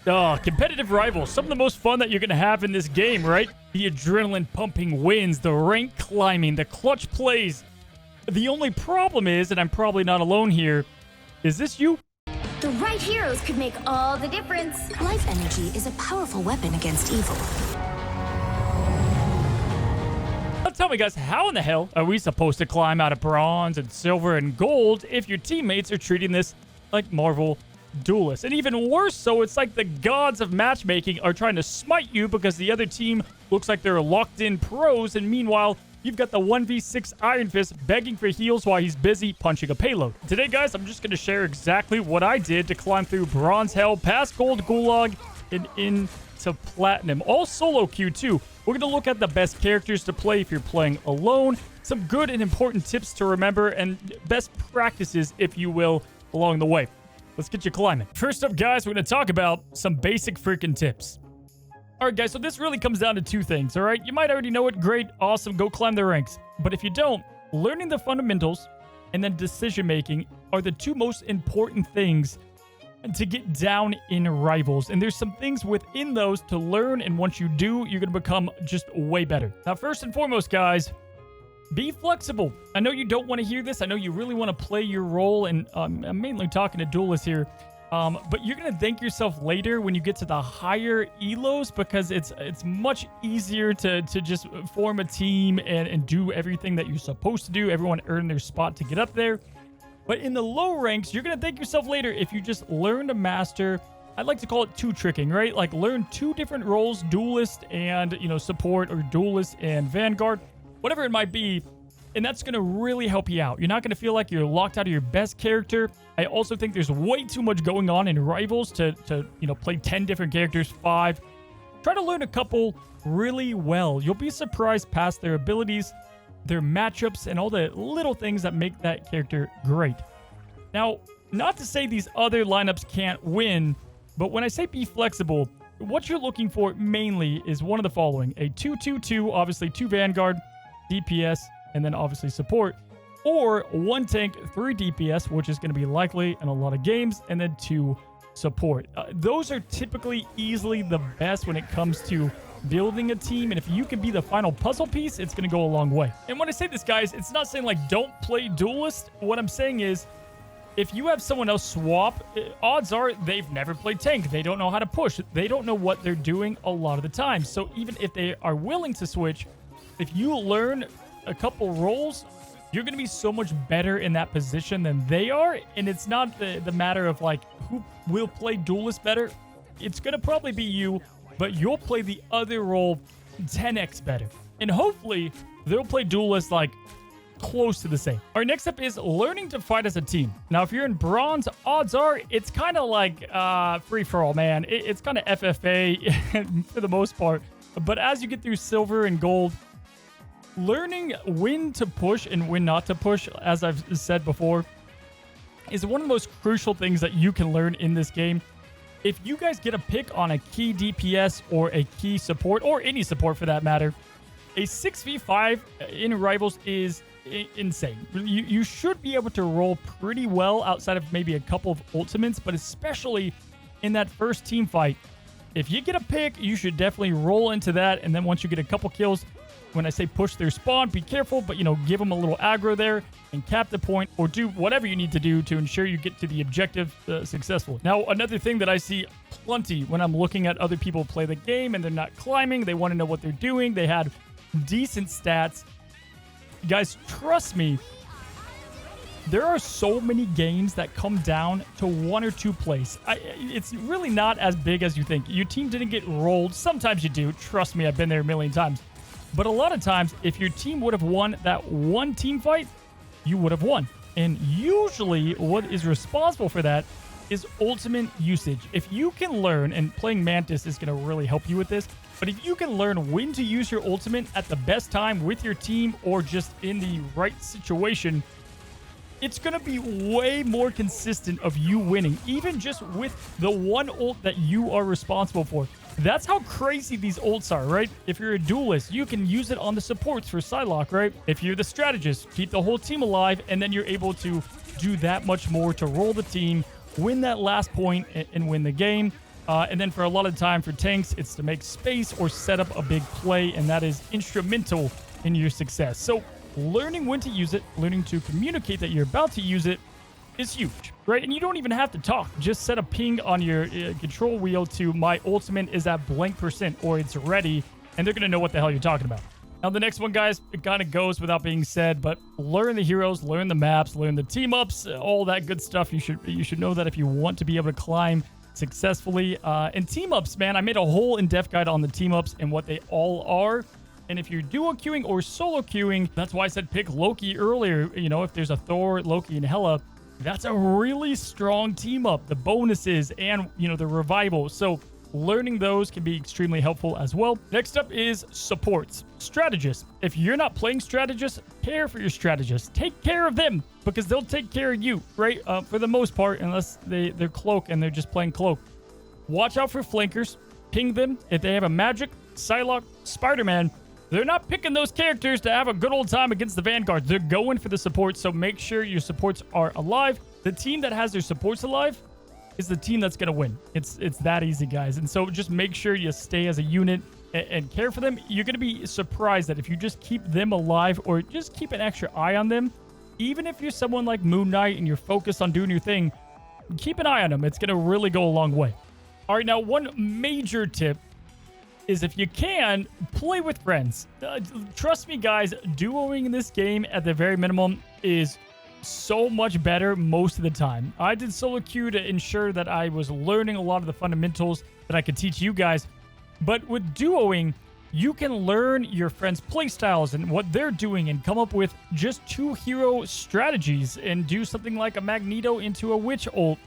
Competitive rivals. Some of the most fun that you're going to have in this game, right? The adrenaline pumping wins, the rank climbing, the clutch plays. The only problem is, and I'm probably not alone here, is this you? The right heroes could make all the difference. Life energy is a powerful weapon against evil. Tell me, guys, how in the hell are we supposed to climb out of bronze and silver and gold if your teammates are treating this like Marvel duelists? And even worse so, it's like the gods of matchmaking are trying to smite you because the other team looks like they're locked-in pros, and meanwhile, you've got the 1v6 Iron Fist begging for heals while he's busy punching a payload. Today, guys, I'm just going to share exactly what I did to climb through bronze hell, past gold gulag, and into platinum. All solo queue, too. We're going to look at the best characters to play if you're playing alone, some good and important tips to remember, and best practices, if you will, along the way. Let's get you climbing. First up, guys, we're going to talk about some basic freaking tips. All right, guys, so this really comes down to two things, all right? You might already know it. Great, awesome, go climb the ranks. But if you don't, learning the fundamentals and then decision-making are the two most important things to get down in rivals. And there's some things within those to learn, and once you do, you're going to become just way better. Now, first and foremost, guys, be flexible. I know you don't want to hear this. I know you really want to play your role, and I'm mainly talking to duelists here. But you're going to thank yourself later when you get to the higher elos, because it's much easier to just form a team and do everything that you're supposed to do. Everyone earn their spot to get up there. But in the low ranks, you're going to thank yourself later if you just learn to master, I'd like to call it two-tricking, right? Like learn two different roles, duelist and, support, or duelist and vanguard, whatever it might be. And that's going to really help you out. You're not going to feel like you're locked out of your best character. I also think there's way too much going on in rivals to play 10 different characters, 5. Try to learn a couple really well. You'll be surprised past their abilities, their matchups, and all the little things that make that character great. Now, not to say these other lineups can't win, but when I say be flexible, what you're looking for mainly is one of the following: a 2-2-2, obviously 2 Vanguard, DPS, and then obviously support, or 1 tank, 3 DPS, which is going to be likely in a lot of games, and then 2 support. Those are typically easily the best when it comes to building a team, and if you can be the final puzzle piece, it's going to go a long way. And when I say this, guys, it's not saying like don't play duelist. What I'm saying is, if you have someone else swap, odds are they've never played tank. They don't know how to push. They don't know what they're doing a lot of the time. So even if they are willing to switch, if you learn a couple roles, you're going to be so much better in that position than they are. And it's not the matter of like who will play duelist better. It's going to probably be you, but you'll play the other role 10x better. And hopefully they'll play duelist like close to the same. All right, next up is learning to fight as a team. Now, if you're in bronze, odds are it's kind of like free-for-all, man. It's kind of FFA for the most part. But as you get through silver and gold, learning when to push and when not to push, as I've said before, is one of the most crucial things that you can learn in this game. If you guys get a pick on a key DPS or a key support, or any support for that matter, a 6v5 in Rivals is insane. You should be able to roll pretty well outside of maybe a couple of ultimates, but especially in that first team fight. If you get a pick, you should definitely roll into that, and then once you get a couple kills, when I say push their spawn, be careful, but, give them a little aggro there and cap the point, or do whatever you need to do to ensure you get to the objective successfully. Now, another thing that I see plenty when I'm looking at other people play the game and they're not climbing, they want to know what they're doing, they had decent stats. Guys, trust me, there are so many games that come down to 1 or 2 plays. It's really not as big as you think. Your team didn't get rolled. Sometimes you do. Trust me, I've been there a million times. But a lot of times, if your team would have won that one team fight, you would have won. And usually, what is responsible for that is ultimate usage. If you can learn, and playing Mantis is going to really help you with this, but if you can learn when to use your ultimate at the best time with your team or just in the right situation, it's going to be way more consistent of you winning, even just with the one ult that you are responsible for. That's how crazy these ults are, right? If you're a duelist, you can use it on the supports for Psylocke, right? If you're the strategist, keep the whole team alive, and then you're able to do that much more to roll the team, win that last point, and win the game. And then for a lot of time for tanks, it's to make space or set up a big play, and that is instrumental in your success. So learning when to use it, learning to communicate that you're about to use it is huge, right? And you don't even have to talk. Just set a ping on your control wheel to my ultimate is at blank %, or it's ready, and they're going to know what the hell you're talking about. Now, the next one, guys, it kind of goes without being said, but learn the heroes, learn the maps, learn the team-ups, all that good stuff. You should know that if you want to be able to climb successfully. And team-ups, man, I made a whole in-depth guide on the team-ups and what they all are. And if you're duo queuing or solo queuing, that's why I said pick Loki earlier. You know, if there's a Thor, Loki, and Hela, that's a really strong team-up. The bonuses and, you know, the revival. So learning those can be extremely helpful as well. Next up is supports. Strategists. If you're not playing strategists, care for your strategists. Take care of them because they'll take care of you, right? For the most part, unless they're cloak and they're just playing cloak. Watch out for flankers. Ping them. If they have a magic, Psylocke, Spider-Man, they're not picking those characters to have a good old time against the Vanguard. They're going for the supports, so make sure your supports are alive. The team that has their supports alive is the team that's going to win. It's that easy, guys. And so just make sure you stay as a unit and care for them. You're going to be surprised that if you just keep them alive or just keep an extra eye on them, even if you're someone like Moon Knight and you're focused on doing your thing, keep an eye on them. It's going to really go a long way. All right, now one major tip is if you can, play with friends. Trust me, guys, duoing in this game at the very minimum is so much better most of the time. I did solo queue to ensure that I was learning a lot of the fundamentals that I could teach you guys. But with duoing, you can learn your friends' playstyles and what they're doing and come up with just 2 hero strategies and do something like a Magneto into a Witch ult.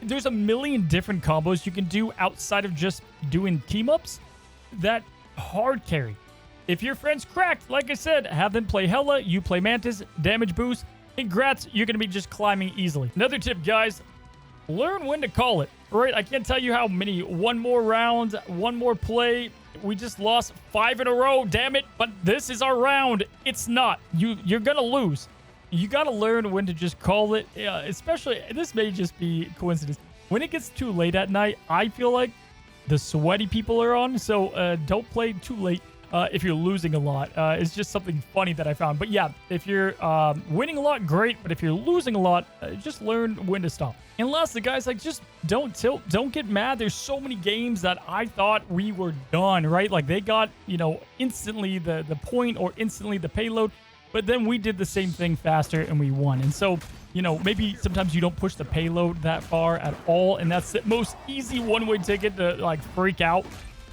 There's a million different combos you can do outside of just doing team-ups that hard carry. If your friend's cracked, like I said, have them play Hela, you play Mantis, damage boost. Congrats, you're going to be just climbing easily. Another tip, guys, learn when to call it. Right? I can't tell you how many. One more round, one more play. We just lost 5 in a row, damn it. But this is our round. It's not. You're going to lose. You got to learn when to just call it. Especially, this may just be coincidence. When it gets too late at night, I feel like the sweaty people are on. So don't play too late. If you're losing a lot. It's just something funny that I found. But yeah, if you're winning a lot, great. But if you're losing a lot, just learn when to stop. And lastly, guys, like, just don't tilt. Don't get mad. There's so many games that I thought we were done, right? Like, they got, you know, instantly the point or instantly the payload. But then we did the same thing faster and we won. And so, you know, maybe sometimes you don't push the payload that far at all. And that's the most easy one-way ticket to, like, freak out.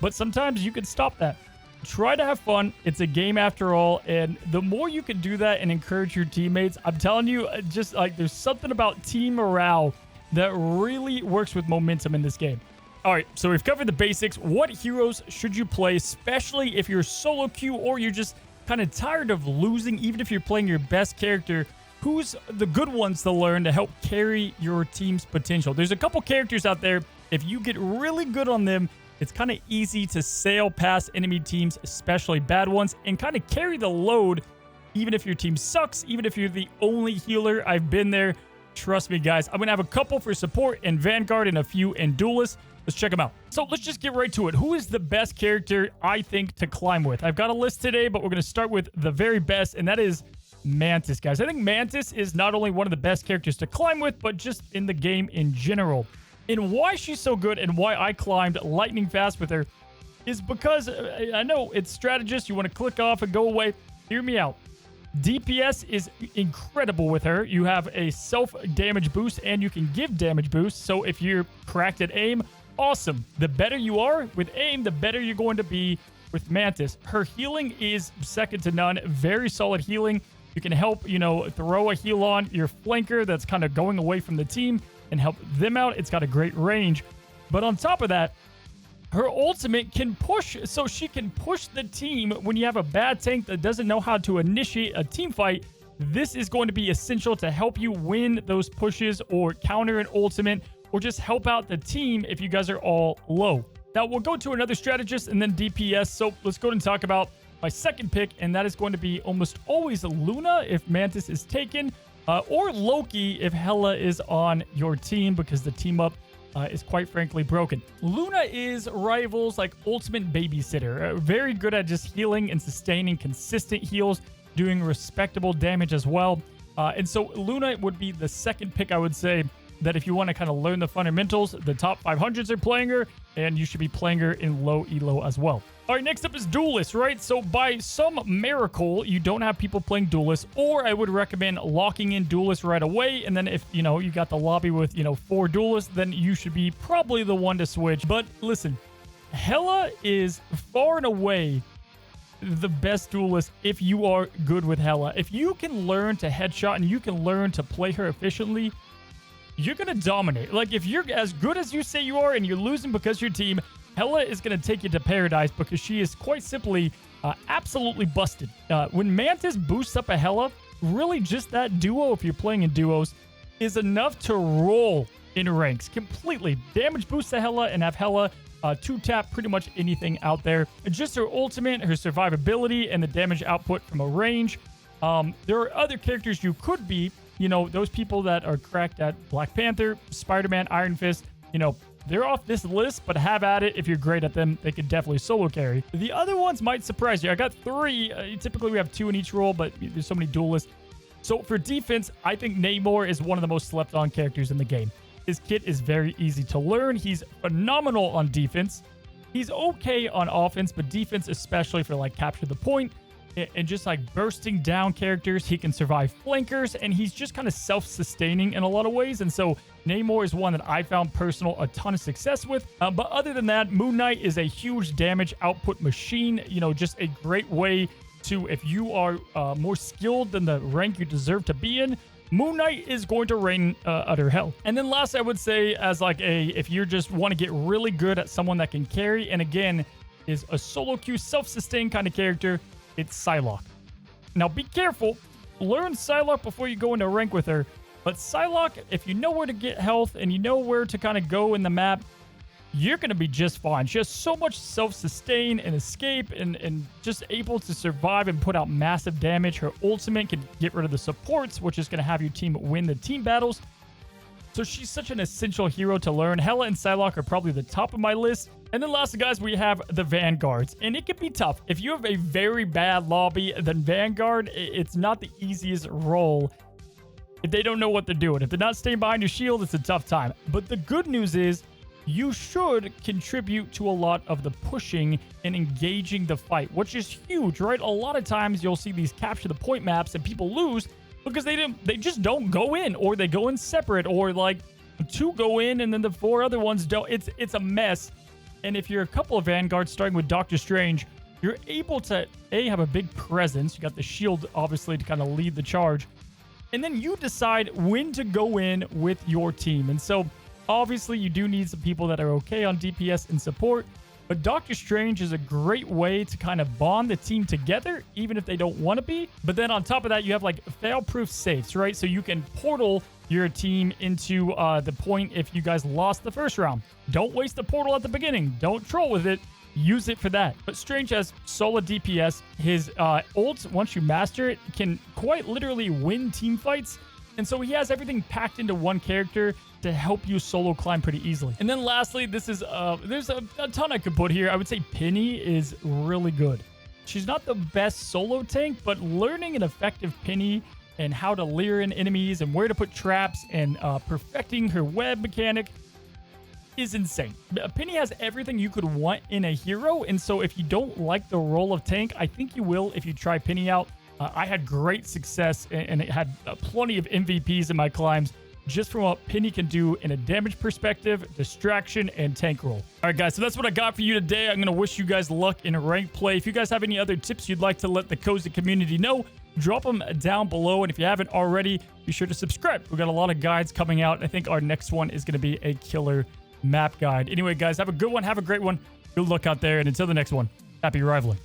But sometimes you can stop that. Try to have fun. It's a game after all. And the more you can do that and encourage your teammates, I'm telling you, just like there's something about team morale that really works with momentum in this game. All right, so we've covered the basics. What heroes should you play, especially if you're solo queue or you're just kind of tired of losing, even if you're playing your best character? Who's the good ones to learn to help carry your team's potential? There's a couple characters out there. If you get really good on them, it's kind of easy to sail past enemy teams, especially bad ones, and kind of carry the load, even if your team sucks, even if you're the only healer. I've been there. Trust me, guys. I'm going to have a couple for support and Vanguard and a few in Duelist. Let's check them out. So let's just get right to it. Who is the best character, I think, to climb with? I've got a list today, but we're going to start with the very best, and that is Mantis, guys. I think Mantis is not only one of the best characters to climb with, but just in the game in general. And why she's so good and why I climbed lightning fast with her is because I know it's strategist. You want to click off and go away. Hear me out. DPS is incredible with her. You have a self-damage boost and you can give damage boost. So if you're cracked at aim, awesome. The better you are with aim, the better you're going to be with Mantis. Her healing is second to none. Very solid healing. You can help, you know, throw a heal on your flanker that's kind of going away from the team and help them out. It's got a great range. But on top of that, her ultimate can push, so she can push the team when you have a bad tank that doesn't know how to initiate a team fight. This is going to be essential to help you win those pushes or counter an ultimate or just help out the team if you guys are all low. Now, we'll go to another strategist and then DPS. So let's go ahead and talk about my second pick, and that is going to be almost always Luna if Mantis is taken, or Loki if Hela is on your team, because the team up is quite frankly broken. Luna is Rival's like ultimate babysitter, very good at just healing and sustaining consistent heals, doing respectable damage as well. And so Luna would be the second pick, I would say, that if you want to kind of learn the fundamentals, the top 500s are playing her, and you should be playing her in low elo as well. All right, next up is Duelist, right? So by some miracle, you don't have people playing Duelist, or I would recommend locking in Duelist right away. And then if, you know, you got the lobby with, you know, 4 Duelists, then you should be probably the one to switch. But listen, Hela is far and away the best Duelist if you are good with Hela. If you can learn to headshot and you can learn to play her efficiently, you're going to dominate. Like, if you're as good as you say you are and you're losing because your team, Hela is going to take you to paradise because she is quite simply absolutely busted. When Mantis boosts up a Hela, really just that duo, if you're playing in duos, is enough to roll in ranks completely. Damage boost the Hela and have Hela 2-tap pretty much anything out there. Just her ultimate, her survivability, and the damage output from a range. There are other characters you could be. You know, those people that are cracked at Black Panther, Spider-Man, Iron Fist, you know, they're off this list, but have at it. If you're great at them, they could definitely solo carry. The other ones might surprise you. I got 3. Typically, we have 2 in each role, but there's so many duelists. So for defense, I think Namor is one of the most slept-on characters in the game. His kit is very easy to learn. He's phenomenal on defense. He's okay on offense, but defense, especially for like capture the point, and just like bursting down characters. He can survive flankers, and he's just kind of self-sustaining in a lot of ways. And so Namor is one that I found personal a ton of success with. But other than that, Moon Knight is a huge damage output machine. You know, just a great way to, if you are more skilled than the rank you deserve to be in, Moon Knight is going to reign utter hell. And then last, I would say, as like if you just want to get really good at someone that can carry, and again, is a solo queue, self-sustained kind of character, it's Psylocke. Now, be careful. Learn Psylocke before you go into rank with her. But Psylocke, if you know where to get health and you know where to kind of go in the map, you're going to be just fine. She has so much self-sustain and escape and just able to survive and put out massive damage. Her ultimate can get rid of the supports, which is going to have your team win the team battles. So she's such an essential hero to learn. Hela and Psylocke are probably the top of my list. And then lastly, guys, we have the Vanguards. And it can be tough. If you have a very bad lobby, then Vanguard, it's not the easiest role if they don't know what they're doing. If they're not staying behind your shield, it's a tough time. But the good news is you should contribute to a lot of the pushing and engaging the fight, which is huge, right? A lot of times you'll see these capture the point maps and people lose because they just don't go in, or they go in separate, or like 2 go in and then the 4 other ones don't. It's a mess. And if you're a couple of Vanguards, starting with Doctor Strange, you're able to have a big presence. You got the shield, obviously, to kind of lead the charge. And then you decide when to go in with your team. And so obviously you do need some people that are okay on DPS and support, but Doctor Strange is a great way to kind of bond the team together, even if they don't want to be. But then on top of that, you have like fail-proof safes, right? So you can portal your team into the point if you guys lost the first round. Don't waste the portal at the beginning. Don't troll with it. Use it for that. But Strange has solid DPS. His ult, once you master it, can quite literally win team fights. And so he has everything packed into one character to help you solo climb pretty easily. And then lastly, this is there's a ton I could put here. I would say Peni is really good. She's not the best solo tank, but learning an effective Peni and how to lure in enemies and where to put traps and perfecting her web mechanic is insane. Peni has everything you could want in a hero, and so if you don't like the role of tank, I think you will if you try Peni out. I had great success and it had plenty of MVPs in my climbs just from what Peni can do in a damage perspective, distraction, and tank role. All right, guys, so that's what I got for you today. I'm going to wish you guys luck in rank play. If you guys have any other tips you'd like to let the Cozy community know, drop them down below. And if you haven't already, be sure to subscribe. We've got a lot of guides coming out. I think our next one is going to be a killer map guide. Anyway, guys, have a good one. Have a great one. Good luck out there. And until the next one, happy rivaling.